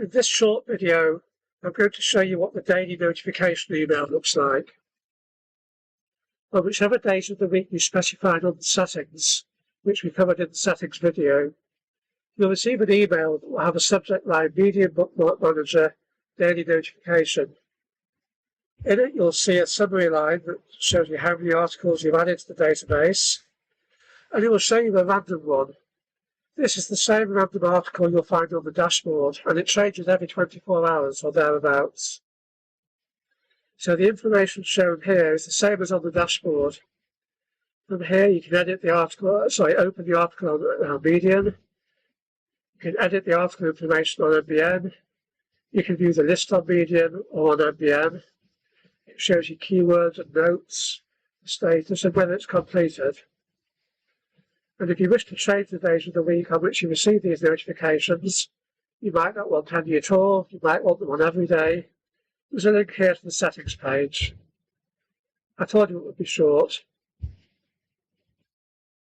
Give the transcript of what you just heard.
In this short video, I'm going to show you what the daily notification email looks like. On whichever days of the week you specified on the settings, which we covered in the settings video, you'll receive an email that will have a subject line MBM Bookmark Manager Daily Notification. In it, you'll see a summary line that shows you how many articles you've added to the database, and it will show you a random one. This is the same random article you'll find on the dashboard, and it changes every 24 hours or thereabouts. So the information shown here is the same as on the dashboard. From here you can edit the article, open the article on Medium. You can edit the article information on MBM. You can view the list on Medium or on MBM. It shows you keywords and notes, the status and whether it's completed. And if you wish to change the days of the week on which you receive these notifications, you might not want any at all, you might want them on every day. There's a link here to the settings page. I told you it would be short.